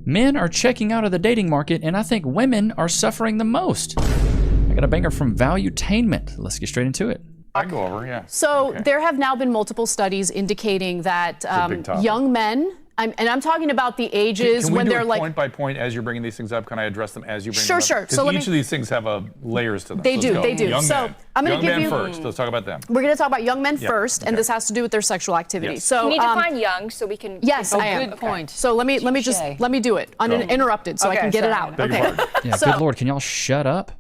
Men are checking out of the dating market, and I think women are suffering the most. I got a banger from Valuetainment. Let's get straight into it. I go over, yeah. So there have now been multiple studies indicating that young men, and I'm talking about the ages can we when do they're it like point by point as you're bringing these things up? Can I address them as you bring Sure, them up? sure. So each of these things have layers to them. They do. Young So men. I'm going to give young you men first. Let's talk about them. We're going to talk about young men first, and this has to do with their sexual activity. Yes. So Can you define young so we can? Yes, I am. Good point. So let me do it uninterrupted so I can get it out. Beg your pardon. Yeah, good Lord, can y'all shut up?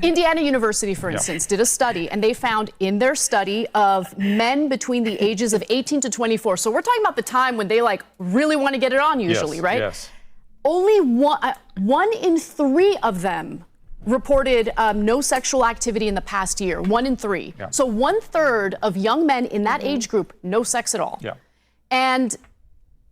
Indiana University, for instance, did a study, and they found in their study of men between the ages of 18 to 24. So we're talking about the time when they like really want to get it on, usually, Yes, right? Yes. Only one in 3 of them reported no sexual activity in the past year. 1 in 3. Yeah. So 1/3 of young men in that age group, no sex at all. Yeah. And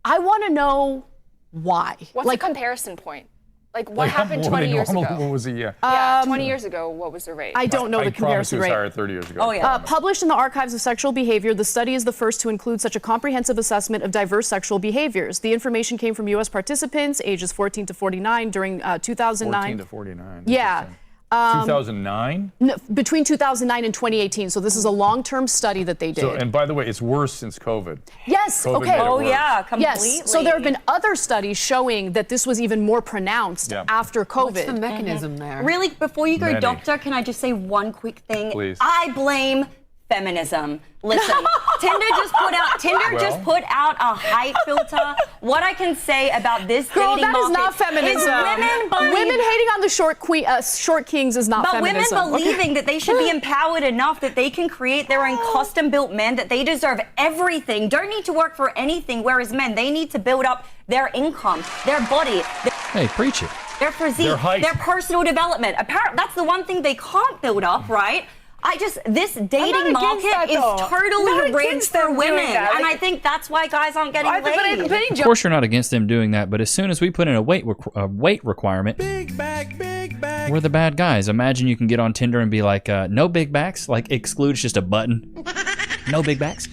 I want to know why. What's the comparison point? Like what happened What 20 were they years normal? ago? What was the Yeah, 20 years ago, what was the rate? I don't know the comparison I promise rate. it was higher 30 years ago. Oh, yeah. Published in the Archives of Sexual Behavior, the study is the first to include such a comprehensive assessment of diverse sexual behaviors. The information came from U.S. participants ages 14 to 49 during 2009. 14 to 49. Yeah. 2009? No, between 2009 and 2018. So this is a long-term study that they did. So, and by the way, it's worse since COVID. Yes. COVID Okay. made it Oh, worse. yeah, completely. Yes. So there have been other studies showing that this was even more pronounced after COVID. What's the mechanism there? Really, before you go, Many. doctor, can I just say one quick thing? Please. I blame feminism. Listen, Tinder just put out a height filter. What I can say about this Girl, dating that is market not feminism. is Women hating on the short kings is not but feminism. women believing that they should be empowered enough that they can create their own custom-built men, that they deserve everything, don't need to work for anything, whereas men, they need to build up their income, their body, Hey, preach it. their physique, Their height. their personal development. Apparently, that's the one thing they can't build up, right? This dating market is totally rigged for women, and I think that's why guys aren't getting laid. Of course, you're not against them doing that, but as soon as we put in a weight requirement, we're the bad guys. Imagine you can get on Tinder and be like, no big backs, like excludes just a button. No big backs.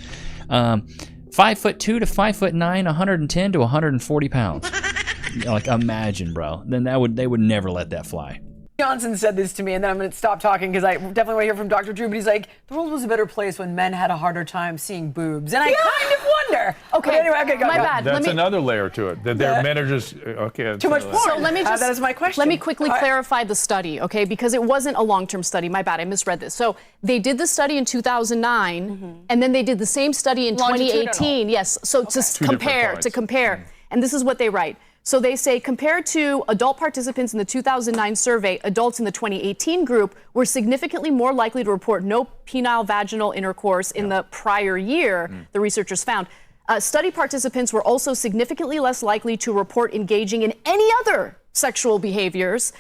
5'2" to 5'9", 110 to 140 pounds. Like, imagine, bro. Then they would never let that fly. Johnson said this to me, and then I'm going to stop talking because I definitely want to hear from Dr. Drew, but he's like, the world was a better place when men had a harder time seeing boobs. And I kind of wonder. Okay, But anyway, okay, go. my go. bad. That's another layer to it. That their men are just, okay. Too much porn. So let me just that is my question. Let me quickly clarify the study, okay? Because it wasn't a long-term study. My bad, I misread this. So they did the study in 2009, and then they did the same study in 2018. Yes. So to compare, and this is what they write. So they say, compared to adult participants in the 2009 survey, adults in the 2018 group were significantly more likely to report no penile vaginal intercourse in the prior year, the researchers found. Study participants were also significantly less likely to report engaging in any other sexual behaviors,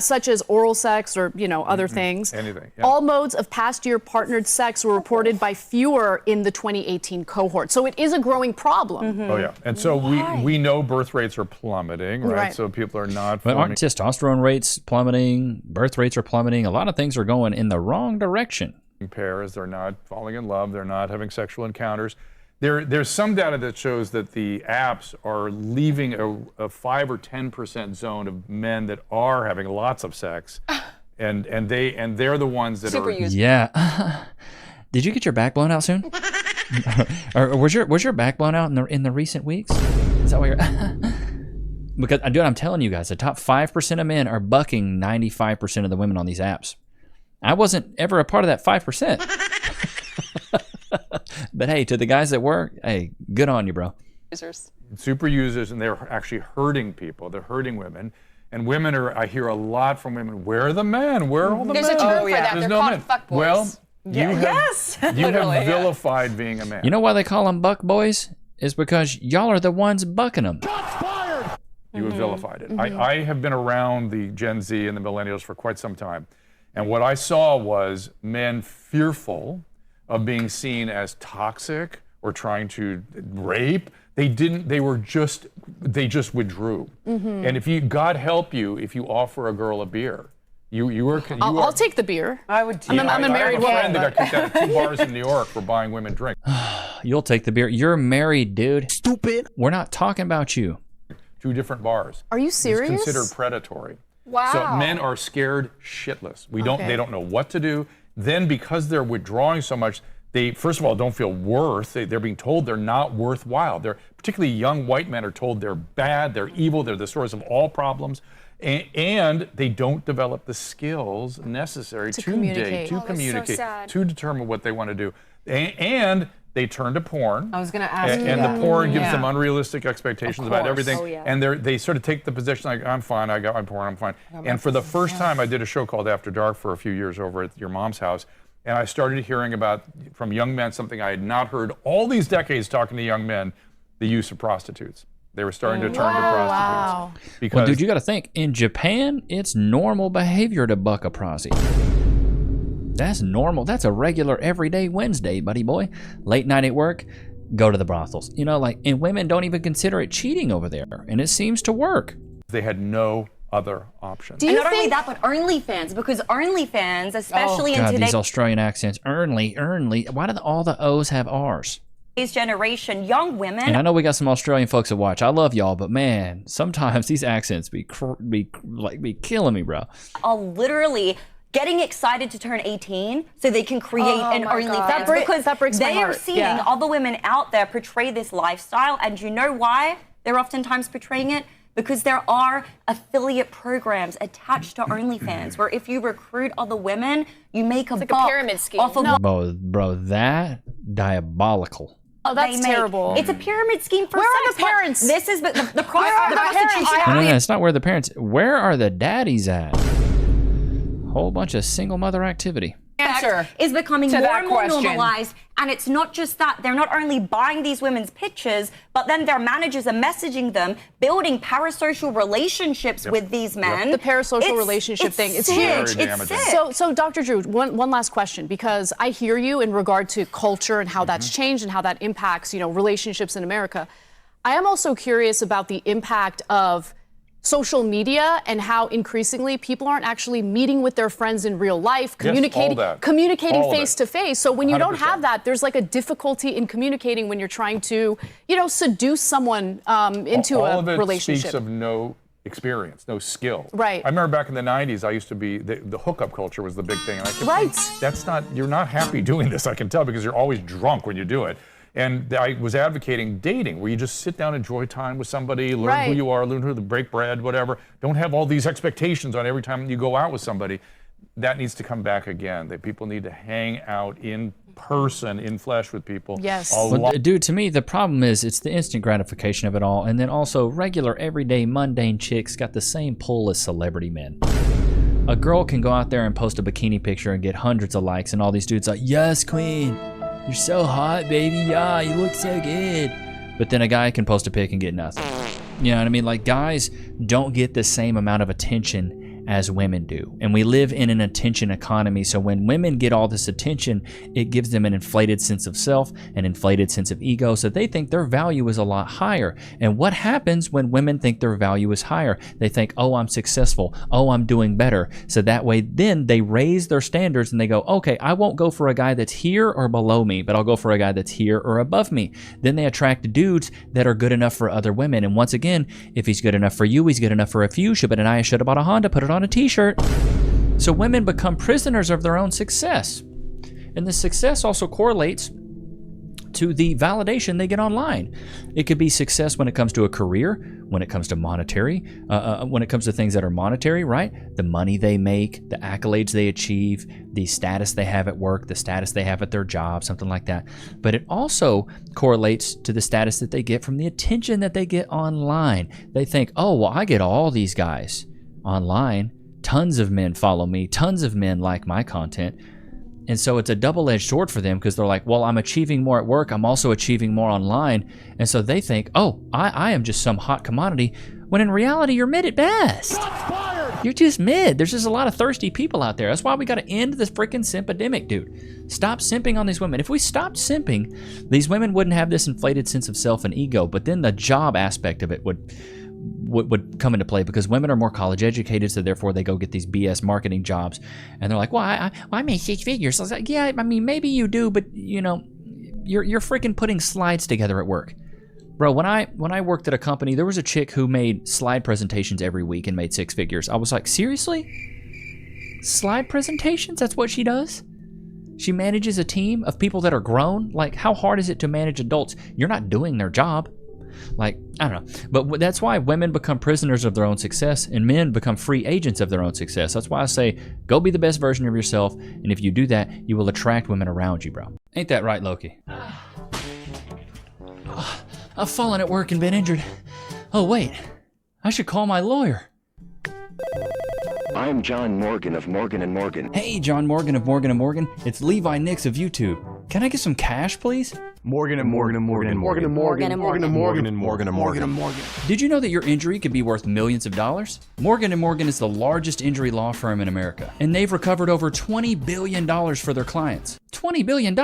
such as oral sex or, other things. Anything, yeah. All modes of past year partnered sex were reported by fewer in the 2018 cohort. So it is a growing problem. Oh, yeah. And so we know birth rates are plummeting, right? So people are not But forming. aren't testosterone rates plummeting? Birth rates are plummeting. A lot of things are going in the wrong direction. Pairs, they're not falling in love, they're not having sexual encounters. There's some data that shows that the apps are leaving a 5 or 10% zone of men that are having lots of sex, and they're the ones that Super are users. Yeah. Did you get your back blown out soon? Or was your back blown out in the recent weeks? Is that why you're? Because I'm telling you guys, the top 5% of men are bucking 95% of the women on these apps. I wasn't ever a part of that 5%. But hey, to the guys that were, hey, good on you, bro. super users, and they're actually hurting people. They're hurting women. And women are, I hear a lot from women, where are the men? Where are all the There's men? a term for that. There's They're no called men. fuckboys. Well, you have vilified being a man. You know why they call them buck boys? Is because y'all are the ones bucking them. You have vilified it. I have been around the Gen Z and the millennials for quite some time. And what I saw was men fearful of being seen as toxic or trying to rape. They just withdrew. And if you, God help you, if you offer a girl a beer, I'll take the beer. I would. I'm a married woman. I have a friend that got kicked out of 2 bars in New York for buying women drinks. You'll take the beer. You're married, dude. Stupid. We're not talking about you. 2 different bars. Are you serious? It's considered predatory. Wow. So men are scared shitless. They don't know what to do. Then because they're withdrawing so much, they, first of all, don't feel worth. They're being told they're not worthwhile. They're, particularly young white men are told they're bad, they're evil, they're the source of all problems. And they don't develop the skills necessary to date, to communicate, to determine what they want to do. And they turn to porn. I was going to ask and the porn gives them unrealistic expectations about everything. And they sort of take the position like, I'm fine, I got my porn, I'm fine. And for the first time, I did a show called After Dark for a few years over at your mom's house. And I started hearing about, from young men, something I had not heard all these decades talking to young men, the use of prostitutes. They were starting to turn to prostitutes. Because, well, dude, you got to think, in Japan, it's normal behavior to buck a prosy. That's normal. That's a regular everyday Wednesday, buddy boy. Late night at work, go to the brothels. You know, like, and women don't even consider it cheating over there. And it seems to work. they had no other options. And not only that, but OnlyFans, because OnlyFans, especially in today's these Australian accents, Earnly. Why do all the O's have R's? Generation, young women. And I know we got some Australian folks that watch. I love y'all, but man, sometimes these accents be killing me, bro. Are literally getting excited to turn 18 so they can create an OnlyFans, because that breaks my they are heart. seeing other women out there portray this lifestyle. And you know why they're oftentimes portraying it? Because there are affiliate programs attached to OnlyFans where if you recruit other women, you make a like buck a pyramid scheme. off of Bro, that diabolical. Oh, that's terrible. It's a pyramid scheme for Where sex. are the parents? This is the Where are the prostitution. parents? No, it's not where the parents. Where are the daddies at? Whole bunch of single mother activity. Answer is becoming to more that and more question. normalized. And it's not just that. They're not only buying these women's pictures, but then their managers are messaging them, building parasocial relationships with these men. The parasocial relationship thing is huge. It's sick. So Dr. Drew, one last question, because I hear you in regard to culture and how that's changed and how that impacts, relationships in America. I am also curious about the impact of social media and how increasingly people aren't actually meeting with their friends in real life, communicating face to face. So when you don't have that, there's like a difficulty in communicating when you're trying to, seduce someone into all a of it relationship. Speaks of no experience, no skill. Right. I remember back in the 90s, I used to be, the hookup culture was the big thing. And I kept thinking, you're not happy doing this, I can tell, because you're always drunk when you do it. And I was advocating dating, where you just sit down, enjoy time with somebody, learn who you are, learn who to break bread, whatever. Don't have all these expectations on every time you go out with somebody. That needs to come back again. That people need to hang out in person, in flesh with people. Yes. Well, dude, to me, the problem is it's the instant gratification of it all. And then also regular, everyday, mundane chicks got the same pull as celebrity men. A girl can go out there and post a bikini picture and get hundreds of likes, and all these dudes are like, yes, queen. You're so hot, baby. Yeah, you look so good. But then a guy can post a pic and get nothing. You know what I mean? Like, guys don't get the same amount of attention as women do. And we live in an attention economy. So when women get all this attention, it gives them an inflated sense of self, an inflated sense of ego. So they think their value is a lot higher. And what happens when women think their value is higher? They think, oh, I'm successful. Oh, I'm doing better. So that way, then they raise their standards and they go, okay, I won't go for a guy that's here or below me, but I'll go for a guy that's here or above me. Then they attract dudes that are good enough for other women. And once again, if he's good enough for you, he's good enough for a few. But I should have bought a Honda, put it on a t-shirt. So women become prisoners of their own success. And the success also correlates to the validation they get online. It could be success when it comes to a career, when it comes to monetary, when it comes to things that are monetary, right? The money they make, the accolades they achieve, the status they have at work, the status they have at their job, something like that. But it also correlates to the status that they get from the attention that they get online. They think, oh, well, I get all these guys online. Tons of men follow me. Tons of men like my content. And so it's a double-edged sword for them, because they're like, well, I'm achieving more at work. I'm also achieving more online. And so they think, oh, I am just some hot commodity, when in reality, you're mid at best. You're just mid. There's just a lot of thirsty people out there. That's why we got to end this freaking simp-epidemic, dude. Stop simping on these women. If we stopped simping, these women wouldn't have this inflated sense of self and ego, but then the job aspect of it would come into play, because women are more college educated, so therefore they go get these BS marketing jobs, and they're like, well, I make 6 figures. So I was like, yeah, I mean, maybe you do, but you're freaking putting slides together at work. Bro, when I worked at a company, there was a chick who made slide presentations every week and made 6 figures. I was like, seriously? Slide presentations? That's what she does? She manages a team of people that are grown? Like, how hard is it to manage adults? You're not doing their job. Like, I don't know. But that's why women become prisoners of their own success and men become free agents of their own success. That's why I say, go be the best version of yourself. And if you do that, you will attract women around you, bro. Ain't that right, Loki? I've fallen at work and been injured. Oh, wait. I should call my lawyer. I'm John Morgan of Morgan & Morgan. Hey, John Morgan of Morgan & Morgan. It's Levi Nichs of YouTube. Can I get some cash, please? Morgan & Morgan & Morgan & Morgan & Morgan & Morgan & Morgan & Morgan & Morgan & Morgan. Did you know that your injury could be worth millions of dollars? Morgan & Morgan is the largest injury law firm in America, and they've recovered over $20 billion for their clients. $20 billion?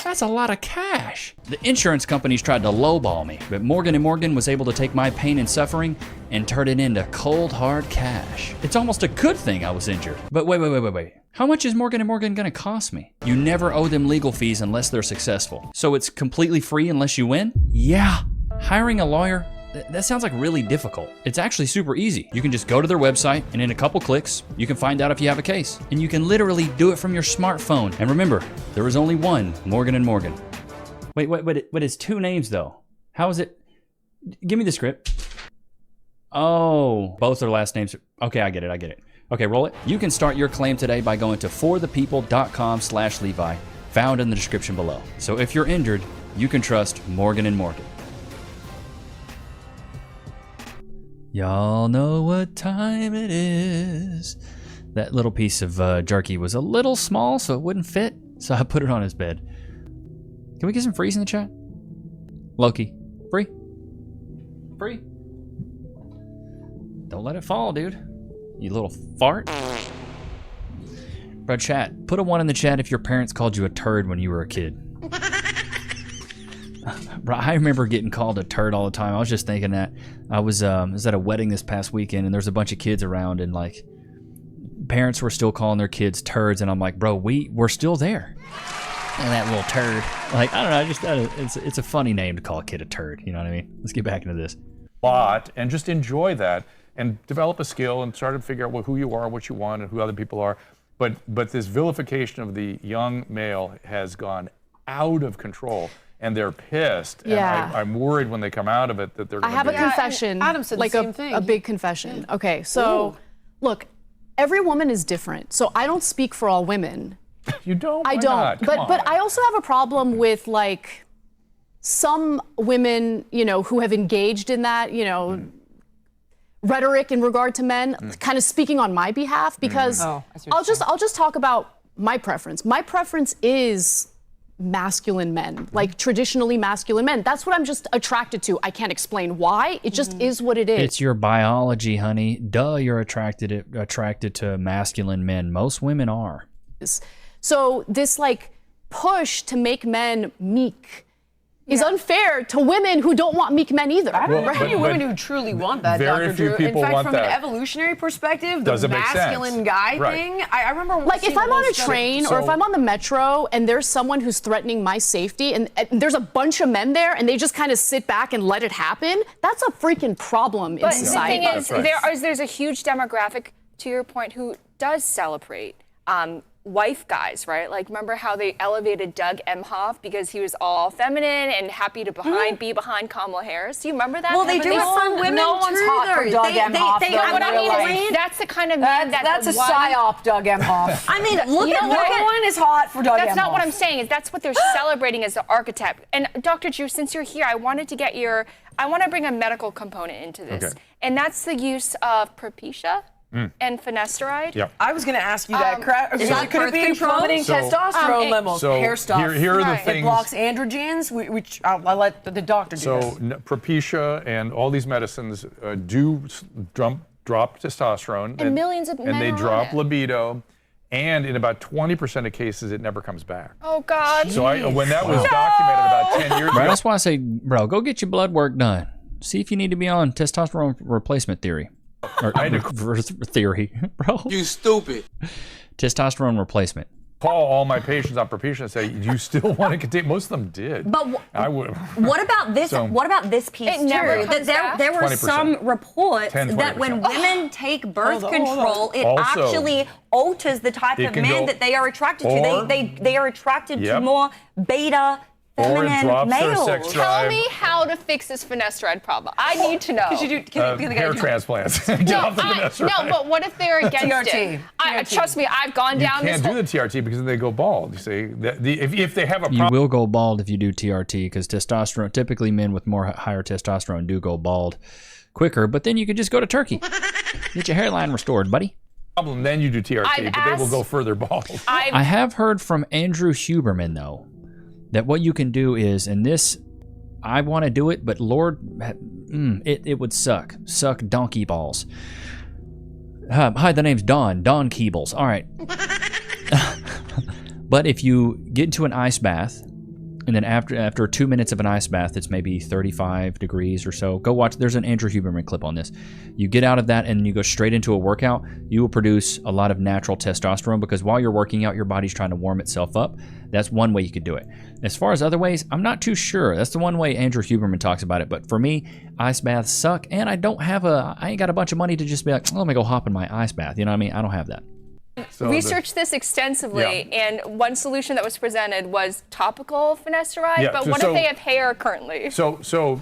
That's a lot of cash. The insurance companies tried to lowball me, but Morgan & Morgan was able to take my pain and suffering and turn it into cold, hard cash. It's almost a good thing I was injured. But wait. How much is Morgan & Morgan gonna cost me? You never owe them legal fees unless they're successful. So it's completely free unless you win? Yeah. Hiring a lawyer? That sounds like really difficult. It's actually super easy. You can just go to their website and in a couple clicks, you can find out if you have a case. And you can literally do it from your smartphone. And remember, there is only one Morgan & Morgan. Wait, it's 2 names though. How is it? Give me the script. Oh, both their last names. Okay, I get it. Okay, roll it. You can start your claim today by going to forthepeople.com/Levi, found in the description below. So if you're injured, you can trust Morgan & Morgan. Y'all know what time it is. That little piece of jerky was a little small, so it wouldn't fit. So I put it on his bed. Can we get some freeze in the chat? Loki, free? Free? Don't let it fall, dude. You little fart. Bro, chat, put a 1 in the chat if your parents called you a turd when you were a kid. Bro, I remember getting called a turd all the time. I was just thinking that. I was at a wedding this past weekend, and there's a bunch of kids around, and like, parents were still calling their kids turds, and I'm like, bro, we're still there. And that little turd. Like, I don't know, I just thought it's a funny name to call a kid a turd, you know what I mean? Let's get back into this. And just enjoy that and develop a skill and start to figure out who you are, what you want, and who other people are. But this vilification of the young male has gone out of control, and they're pissed. Yeah. And I'm worried when they come out of it that they're going to I have a confession. Adam said like the same thing. A big confession. Okay, so look, every woman is different. So I don't speak for all women. You don't? I Why don't. not? Come But on. I also have a problem with like some women, who have engaged in that, rhetoric in regard to men, kind of speaking on my behalf, because I'll just talk about my preference. My preference is masculine men, like traditionally masculine men. That's what I'm just attracted to. I can't explain why. It just is what it is. It's your biology, honey. Duh, you're attracted to masculine men. Most women are. So this like push to make men meek is unfair to women who don't want meek men either. I don't know right? any women who truly want that, very Dr. few Drew. people In fact, want from that. an evolutionary perspective, the Doesn't make masculine sense. guy Right. thing, I remember Like if seeing I'm on a little study- train or if I'm on the metro and there's someone who's threatening my safety and there's a bunch of men there and they just kind of sit back and let it happen, that's a freaking problem in But society. the thing is, That's right. there's a huge demographic, to your point, who does celebrate wife guys, right? Like, remember how they elevated Doug Emhoff because he was all feminine and happy to be behind Kamala Harris? Do you remember that? Well, they Kevin? do it for women no one's too, hot for though. Doug Emhoff, they though, have What I in real mean life. is, that's the kind of man That's a psyop, Doug Emhoff. I mean, look at No one is hot for Doug Emhoff. That's not what I'm saying. Is that's what they're celebrating as the archetype. And Dr. Drew, since you're here, I want to bring a medical component into this, Okay. and that's the use of Propecia and finasteride. Yep. I was going to ask you that. is that Could it be birth control? plummeting testosterone it- levels? So hair stuff. here are the Right. things. It blocks androgens, which I'll let the doctor do So this. Propecia and all these medicines do drop testosterone. And millions of men And they are on drop it. libido. And in about 20% of cases, it never comes back. Oh God. So when that was documented about 10 years Bro, ago. that's why I say, bro, go get your blood work done. See if you need to be on testosterone replacement theory. Or theory, bro. You stupid. Testosterone replacement. call all my patients on Propecia and say, "Do you still want to continue?" Most of them did. But I would. What about this? What about this piece It never too? comes back? There were 20%. some reports 10, that when 20%. women take birth Hold control, it Also, actually alters the type it of can men go- that they are attracted or- to. They are attracted to Yep. more beta, Or it feminine drops their males. sex Tell drive. me how to fix this finasteride problem. I need to know. Hair transplants. Get off the finasteride. No, but what if they're against TRT. it? TRT. Trust me, I've gone You down this can't whole... do the TRT because then they go bald. You see, if they have a You problem. will go bald if you do TRT because testosterone, typically men with higher testosterone do go bald quicker, but then you could just go to Turkey. Get your hairline restored, buddy. Then you do TRT, I've but they will asked- go further bald. I have heard from Andrew Huberman, though, that what you can do is, and this, I want to do it, but Lord, it would suck. Suck donkey balls. Hi, the name's Don Keebles. All right. But if you get into an ice bath, and then after 2 minutes of an ice bath, it's maybe 35 degrees or so. Go watch. There's an Andrew Huberman clip on this. You get out of that and you go straight into a workout. You will produce a lot of natural testosterone because while you're working out, your body's trying to warm itself up. That's one way you could do it. As far as other ways, I'm not too sure. That's the one way Andrew Huberman talks about it. But for me, ice baths suck, and I ain't got a bunch of money to just be like, let me go hop in my ice bath. You know what I mean? I don't have that. So researched this extensively, and one solution that was presented was topical finasteride. Yeah, but so- what so- if they have hair currently? So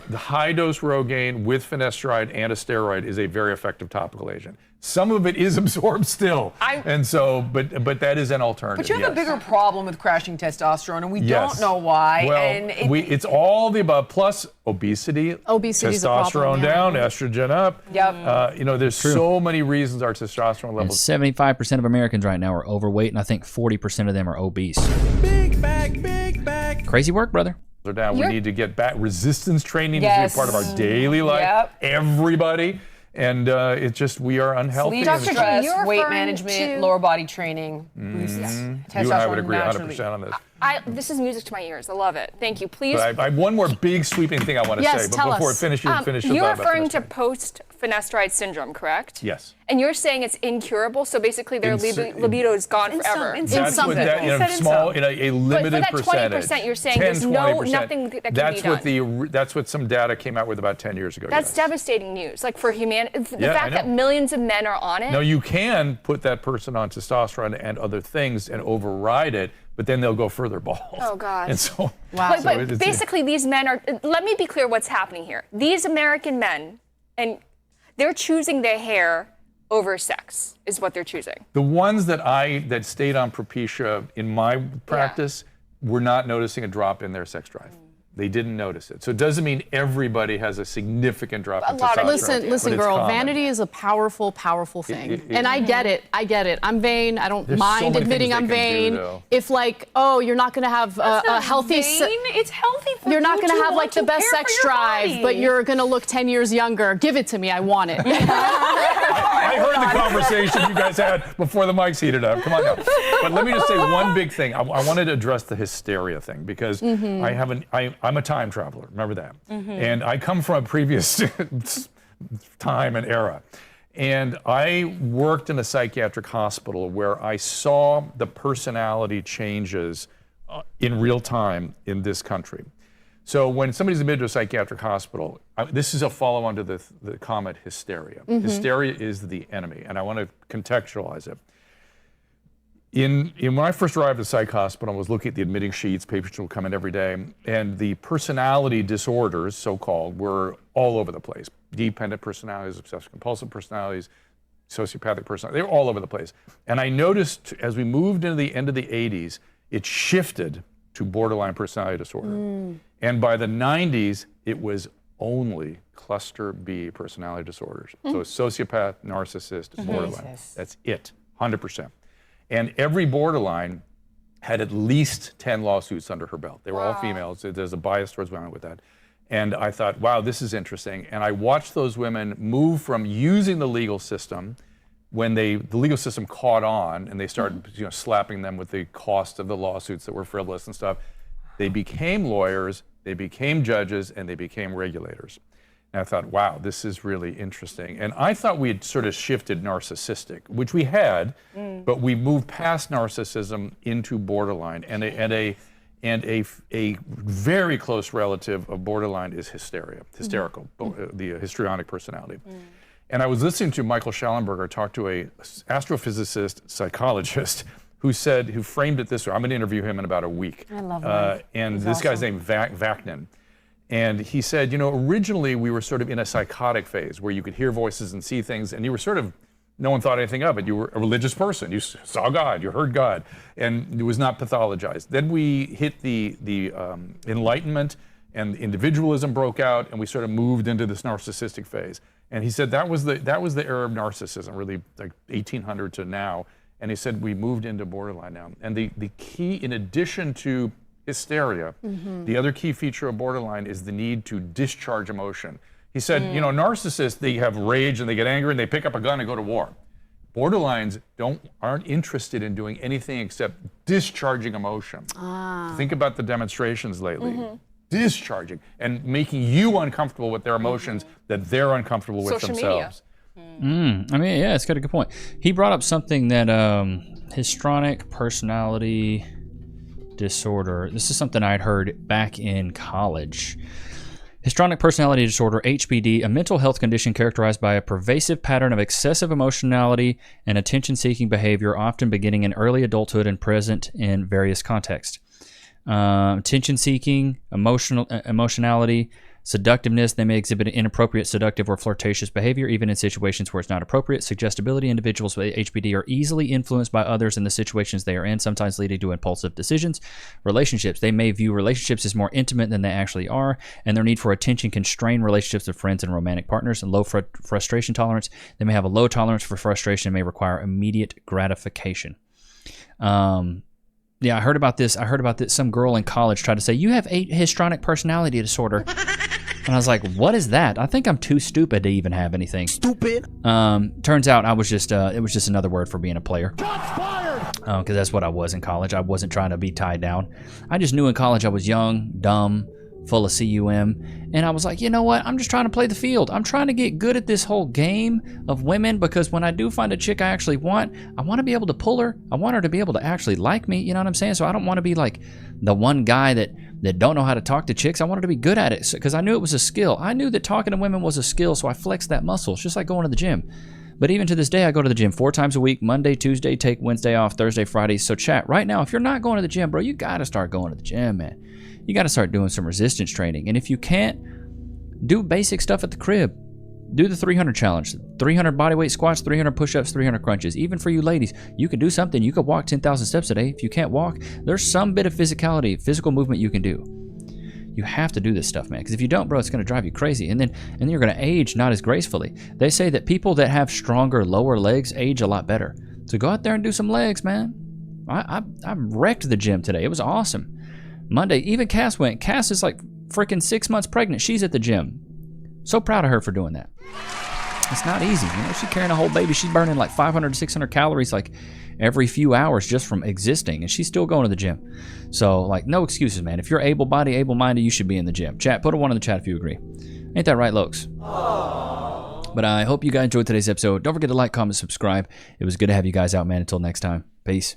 the high dose Rogaine with finasteride and a steroid is a very effective topical agent. Some of it is absorbed still, but that is an alternative. But you have a bigger problem with crashing testosterone, and we Yes. don't know why. Well, and it's all the above, plus obesity, Obesity's a testosterone problem, yeah. down, estrogen up. Yep. There's so many reasons our testosterone And levels. 75% of Americans right now are overweight, and I think 40% of them are obese. Big back. Crazy work, brother. Are down. We need to get back. Resistance training needs Yes. to be part of our daily life. Yep. Everybody. And it's just, we are unhealthy. Sleep, in this stress, you're weight referring management, to- lower body training, boosts testosterone You and I would agree naturally. 100% on this. This is music to my ears. I love it. Thank you. Please. But I have one more big sweeping thing I want to Yes, say. But tell before us. it finishes, You're referring to post-finasteride syndrome, correct? Yes. And you're saying it's incurable, so basically their In- libido is gone forever. That's some what people. that, in a small, in a limited that percentage. 20% you're saying 10, there's no- 20%. nothing that can be That's what done. that's what some data came out with about 10 years ago. That's yes. devastating news. Like for humanity, the Yeah, I fact that know. millions of men are on it. No, you can put that person on testosterone and other things and override it, but then they'll go further bald. Oh, God. And so, But, so it's- basically, these men are. Let me be clear what's happening here. These American men, and they're choosing their hair over sex, is what they're choosing. the ones that stayed on Propecia in my practice were not noticing a drop in their sex drive. They didn't notice it. So it doesn't mean everybody has a significant drop in lot of- testosterone. Listen, but it's girl. common. Vanity is a powerful, powerful thing, it- and I get it. I get it. I'm vain. I don't There's so mind many admitting things I'm they can do, vain. though. If like, oh, you're not gonna have a healthy. It's healthy for You're not you gonna to have want like the to best care sex for your drive, body. but you're gonna look 10 years younger. Give it to me. I want it. I heard the conversation you guys had before the mics heated up. Come on now. But let me just say one big thing. I wanted to address the hysteria thing because I'm a time traveler. Remember that. And I come from a previous time and era. And I worked in a psychiatric hospital where I saw the personality changes in real time in this country. So when somebody's admitted to a psychiatric hospital, this is a follow-on to the comment hysteria. Hysteria is the enemy, and I want to contextualize it. When I first arrived at the psych hospital, I was looking at the admitting sheets. Patients would come in every day, and the personality disorders, so-called, were all over the place. Dependent personalities, obsessive-compulsive personalities, sociopathic personalities, they were all over the place. And I noticed as we moved into the end of the 80s, it shifted to borderline personality disorder. And by the 90s, it was only cluster B personality disorders. So sociopath, narcissist, borderline. That's it, 100%. And every borderline had at least 10 lawsuits under her belt. They were all females. There's a bias towards women with that. And I thought, wow, this is interesting. And I watched those women move from using the legal system when the legal system caught on and they started slapping them with the cost of the lawsuits that were frivolous and stuff. They became lawyers, they became judges, and they became regulators. And I thought, wow, this is really interesting. And I thought we had sort of shifted narcissistic, which we had, but we moved past narcissism into borderline. And a very close relative of borderline is hysterical, the histrionic personality. And I was listening to Michael Schallenberger talk to a astrophysicist, psychologist, who framed it this way. I'm going to interview him in about a week. I love that. And this guy's named Vaknin. And he said, originally we were sort of in a psychotic phase where you could hear voices and see things, and you were sort of, no one thought anything of it. You were a religious person. You saw God, you heard God, and it was not pathologized. Then we hit the Enlightenment, and individualism broke out, and we sort of moved into this narcissistic phase. And he said that was the era of narcissism, really like 1800 to now. And he said we moved into borderline now. And the key, in addition to hysteria, the other key feature of borderline is the need to discharge emotion. He said, narcissists, they have rage and they get angry and they pick up a gun and go to war. Borderlines aren't interested in doing anything except discharging emotion. Think about the demonstrations lately. Discharging and making you uncomfortable with their emotions that they're uncomfortable with themselves. Yeah, it's got a good point. He brought up something that histrionic personality disorder. This is something I'd heard back in college. Histrionic personality disorder, HPD, a mental health condition characterized by a pervasive pattern of excessive emotionality and attention-seeking behavior, often beginning in early adulthood and present in various contexts. Attention-seeking, emotionality, seductiveness. They may exhibit inappropriate, seductive, or flirtatious behavior, even in situations where it's not appropriate. Suggestibility. Individuals with HPD are easily influenced by others in the situations they are in, sometimes leading to impulsive decisions. Relationships. They may view relationships as more intimate than they actually are, and their need for attention constrain relationships with friends and romantic partners. And low frustration tolerance. They may have a low tolerance for frustration and may require immediate gratification. Yeah, I heard about this. Some girl in college tried to say, you have histrionic personality disorder. And I was like, what is that? I think I'm too stupid to even have anything. Stupid. Turns out I was just, it was just another word for being a player. Shots fired! Because that's what I was in college. I wasn't trying to be tied down. I just knew in college I was young, dumb, full of cum, and I was like, you know what? I'm just trying to play the field. I'm trying to get good at this whole game of women, because when I do find a chick I actually want, I want to be able to pull her. I want her to be able to actually like me, you know what I'm saying? So I don't want to be like the one guy that don't know how to talk to chicks. I wanted to be good at it because I knew it was a skill. I knew that talking to women was a skill, so I flexed that muscle. It's just like going to the gym. But even to this day, I go to the gym 4 times a week, Monday, Tuesday, take Wednesday off, Thursday, Friday. So chat, right now, if you're not going to the gym, bro, you got to start going to the gym, man. You got to start doing some resistance training. And if you can't, do basic stuff at the crib. Do the 300 challenge, 300 bodyweight squats, 300 push-ups, 300 crunches. Even for you ladies, you can do something. You could walk 10,000 steps a day. If you can't walk, there's some bit of physicality, physical movement you can do. You have to do this stuff, man, because if you don't, bro, it's going to drive you crazy. And then you're going to age not as gracefully. They say that people that have stronger lower legs age a lot better. So go out there and do some legs, man. I wrecked the gym today. It was awesome. Monday, even Cass went. Cass is like freaking 6 months pregnant. She's at the gym. So proud of her for doing that. It's not easy. You know, she's carrying a whole baby. She's burning like 500 to 600 calories like every few hours just from existing, and she's still going to the gym. So, like, no excuses, man. If you're able-bodied, able-minded, you should be in the gym. Chat, put a 1 in the chat if you agree. Ain't that right, Lokes? But I hope you guys enjoyed today's episode. Don't forget to like, comment, subscribe. It was good to have you guys out, man. Until next time. Peace.